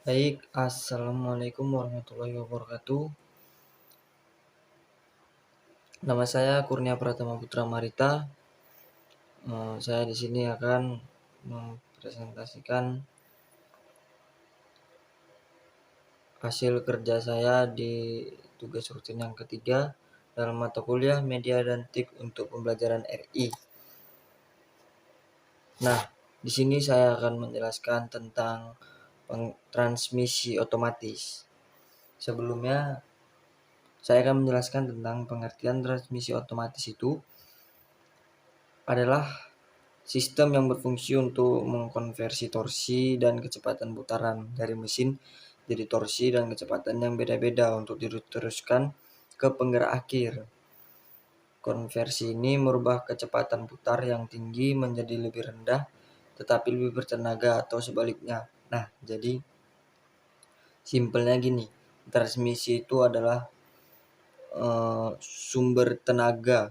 Baik, assalamualaikum warahmatullahi wabarakatuh. Nama saya Kurnia Pratama Putra Marita. Saya di sini akan mempresentasikan hasil kerja saya di tugas rutin yang ketiga dalam mata kuliah Media dan TIK untuk pembelajaran RI. Nah, di sini saya akan menjelaskan tentang transmisi otomatis. Sebelumnya, saya akan menjelaskan tentang pengertian transmisi otomatis itu adalah sistem yang berfungsi untuk mengkonversi torsi dan kecepatan putaran dari mesin jadi torsi dan kecepatan yang beda-beda untuk diteruskan ke penggerak akhir. Konversi ini merubah kecepatan putar yang tinggi menjadi lebih rendah tetapi lebih bertenaga atau sebaliknya. Nah, jadi simpelnya gini, transmisi itu adalah sumber tenaga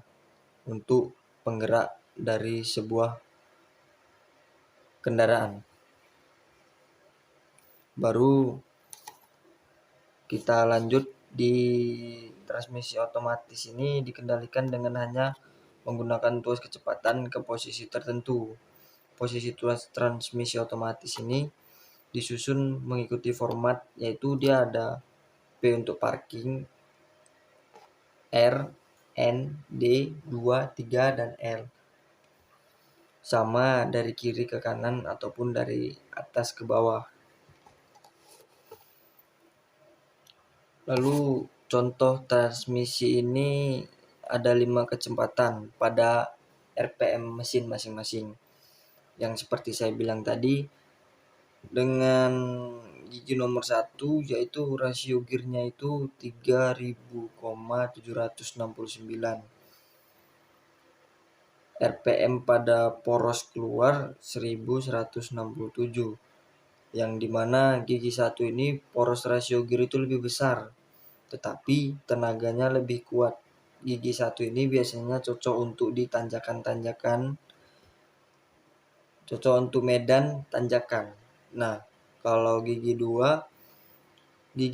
untuk penggerak dari sebuah kendaraan. Baru kita lanjut. Di transmisi otomatis ini dikendalikan dengan hanya menggunakan tuas kecepatan ke posisi tertentu. Posisi tuas transmisi otomatis ini disusun mengikuti format, yaitu dia ada P untuk parking, R, N, D, 2, 3, dan L. Sama dari kiri ke kanan ataupun dari atas ke bawah. Lalu contoh transmisi ini ada 5 kecepatan pada RPM mesin masing-masing. Yang seperti saya bilang tadi, dengan gigi nomor 1 yaitu rasio gearnya itu 3000,769. RPM pada poros keluar 1167. Yang dimana gigi 1 ini poros rasio gear itu lebih besar, tetapi tenaganya lebih kuat. Gigi 1 ini biasanya cocok untuk di tanjakan-tanjakan, cocok untuk medan tanjakan. Nah, kalau gigi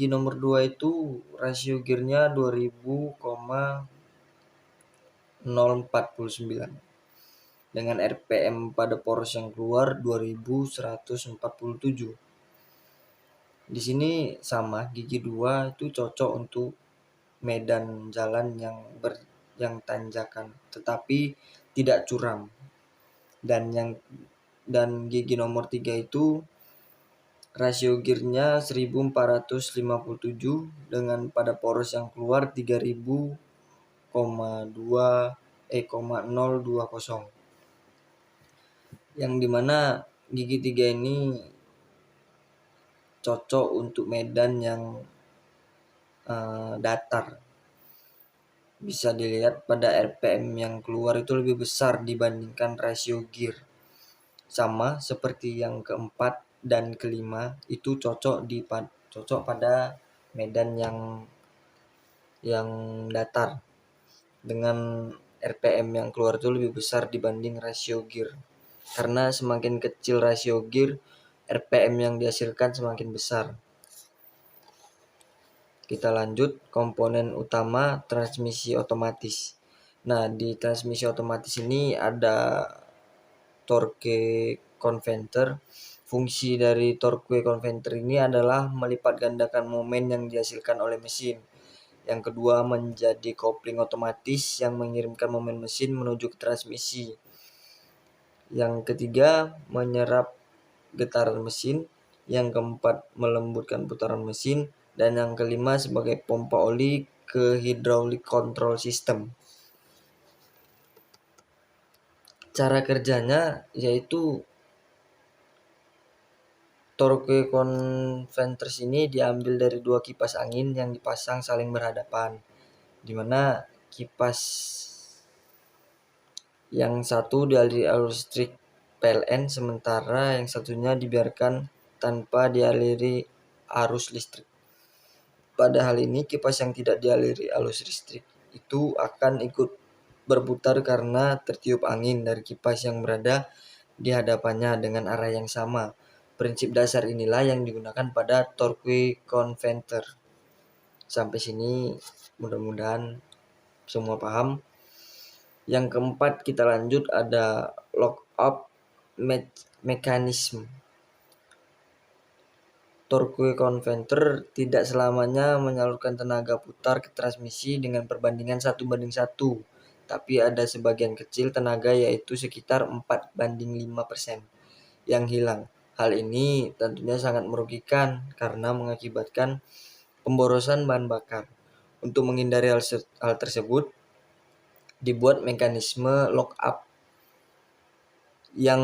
nomor 2 itu rasio gearnya 20,049 dengan RPM pada poros yang keluar 2147. Di sini sama, gigi 2 itu cocok untuk medan jalan yang tanjakan tetapi tidak curam. Dan gigi nomor 3 itu rasio gearnya 1457 dengan pada poros yang keluar 3000,020. Yang dimana gigi 3 ini cocok untuk medan yang datar. Bisa dilihat pada RPM yang keluar itu lebih besar dibandingkan rasio gear. Sama seperti yang keempat dan kelima itu cocok pada medan yang datar dengan RPM yang keluar itu lebih besar dibanding rasio gear. Karena semakin kecil rasio gear, RPM yang dihasilkan semakin besar. Kita lanjut komponen utama transmisi otomatis. Nah, di transmisi otomatis ini ada torque converter. Fungsi dari torque converter ini adalah melipat gandakan momen yang dihasilkan oleh mesin. Yang kedua, menjadi kopling otomatis yang mengirimkan momen mesin menuju ke transmisi. Yang ketiga, menyerap getaran mesin. Yang keempat, melembutkan putaran mesin. Dan yang kelima, sebagai pompa oli ke hydraulic control system. Cara kerjanya yaitu torque converters ini diambil dari dua kipas angin yang dipasang saling berhadapan, di mana kipas yang satu dialiri arus listrik PLN sementara yang satunya dibiarkan tanpa dialiri arus listrik. Pada hal ini kipas yang tidak dialiri arus listrik itu akan ikut berputar karena tertiup angin dari kipas yang berada di hadapannya dengan arah yang sama. Prinsip dasar inilah yang digunakan pada torque converter. Sampai sini mudah-mudahan semua paham. Yang keempat kita lanjut ada lockup mechanism. Torque converter tidak selamanya menyalurkan tenaga putar ke transmisi dengan perbandingan 1:1, tapi ada sebagian kecil tenaga yaitu sekitar 4:5% yang hilang. Hal ini tentunya sangat merugikan karena mengakibatkan pemborosan bahan bakar. Untuk menghindari hal tersebut, dibuat mekanisme lockup yang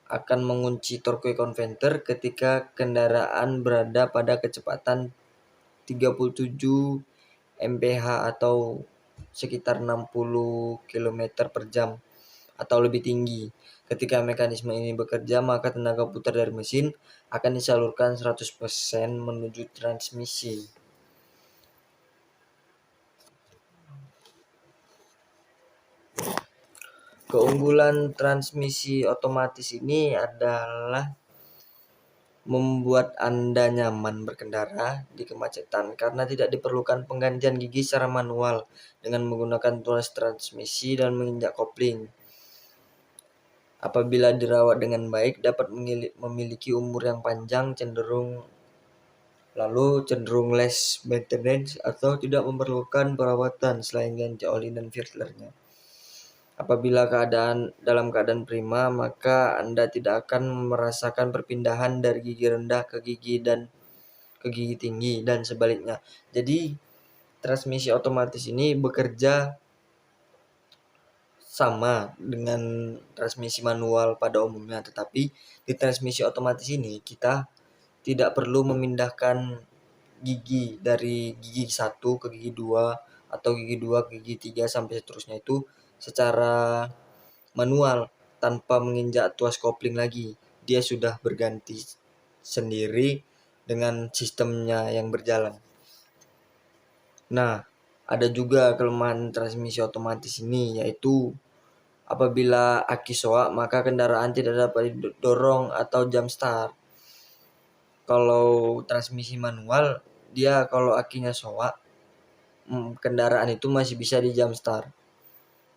akan mengunci torque converter ketika kendaraan berada pada kecepatan 37 mph atau sekitar 60 km per jam atau lebih tinggi. Ketika mekanisme ini bekerja, maka tenaga putar dari mesin akan disalurkan 100% menuju transmisi. Keunggulan transmisi otomatis ini adalah membuat Anda nyaman berkendara di kemacetan karena tidak diperlukan penggantian gigi secara manual dengan menggunakan tuas transmisi dan menginjak kopling. Apabila dirawat dengan baik, dapat memiliki umur yang panjang, cenderung less maintenance atau tidak memerlukan perawatan selain ganti oli dan filternya. Apabila dalam keadaan prima, maka Anda tidak akan merasakan perpindahan dari gigi rendah ke gigi tinggi dan sebaliknya. Jadi transmisi otomatis ini bekerja sama dengan transmisi manual pada umumnya, tetapi di transmisi otomatis ini kita tidak perlu memindahkan gigi dari gigi 1 ke gigi 2 atau gigi 2 ke gigi 3 sampai seterusnya itu secara manual tanpa menginjak tuas kopling lagi. Dia sudah berganti sendiri dengan sistemnya yang berjalan. Nah, ada juga kelemahan transmisi otomatis ini, yaitu apabila aki soak maka kendaraan tidak dapat didorong atau jump start. Kalau transmisi manual, dia kalau akinya soak, kendaraan itu masih bisa di jump start.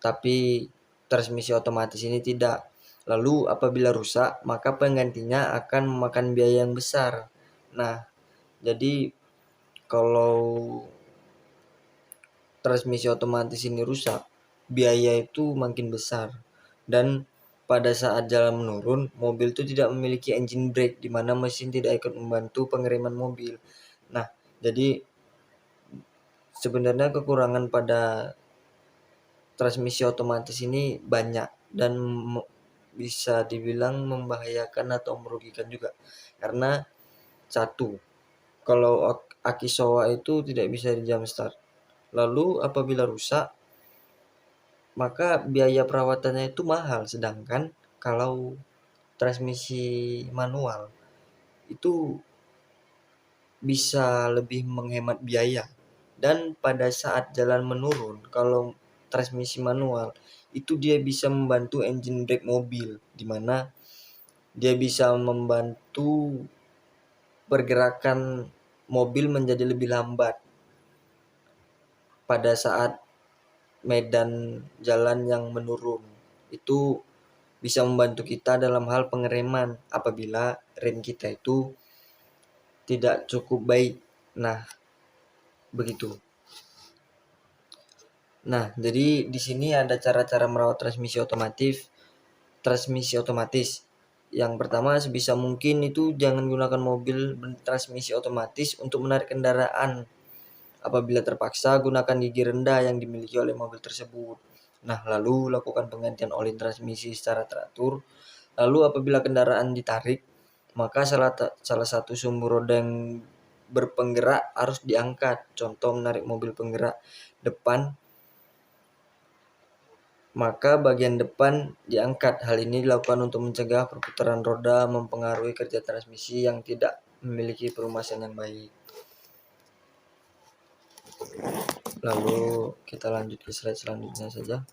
Tapi transmisi otomatis ini tidak. Lalu apabila rusak, maka penggantinya akan memakan biaya yang besar. Nah, jadi kalau transmisi otomatis ini rusak, biaya itu makin besar. Dan pada saat jalan menurun, mobil itu tidak memiliki engine brake, di mana mesin tidak ikut membantu pengereman mobil. Nah, jadi sebenarnya kekurangan pada transmisi otomatis ini banyak dan bisa dibilang membahayakan atau merugikan juga. Karena satu, kalau aki soak itu tidak bisa di jump start. Lalu apabila rusak, maka biaya perawatannya itu mahal. Sedangkan kalau transmisi manual itu bisa lebih menghemat biaya. Dan pada saat jalan menurun, kalau transmisi manual itu dia bisa membantu engine brake mobil, di mana dia bisa membantu pergerakan mobil menjadi lebih lambat pada saat medan jalan yang menurun. Itu bisa membantu kita dalam hal pengereman apabila rem kita itu tidak cukup baik. Nah, begitu. Nah, jadi di sini ada cara-cara merawat transmisi otomatis. Yang pertama, sebisa mungkin itu jangan gunakan mobil transmisi otomatis untuk menarik kendaraan. Apabila terpaksa, gunakan gigi rendah yang dimiliki oleh mobil tersebut. Nah, lalu lakukan penggantian oli transmisi secara teratur. Lalu apabila kendaraan ditarik, maka salah satu sumbu roda yang berpenggerak harus diangkat. Contoh menarik mobil penggerak depan, maka bagian depan diangkat. Hal ini dilakukan untuk mencegah perputaran roda mempengaruhi kerja transmisi yang tidak memiliki perumasan yang baik. Lalu kita lanjut ke slide selanjutnya saja.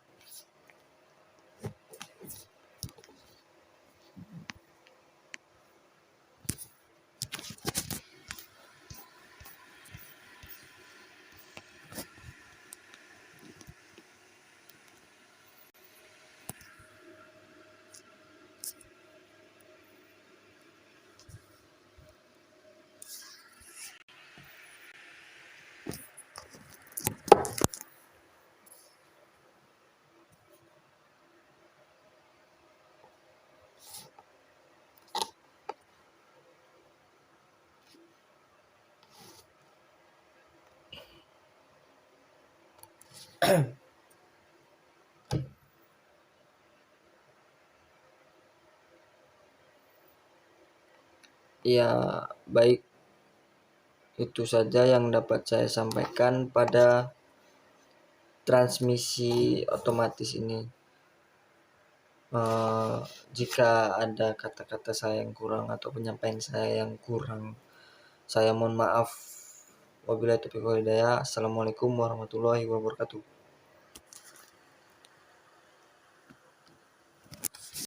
Ya, baik, itu saja yang dapat saya sampaikan pada transmisi otomatis ini. Jika ada kata-kata saya yang kurang atau penyampaian saya yang kurang, saya mohon maaf. Wabillahi taufiq wal hidayah. Assalamualaikum warahmatullahi wabarakatuh.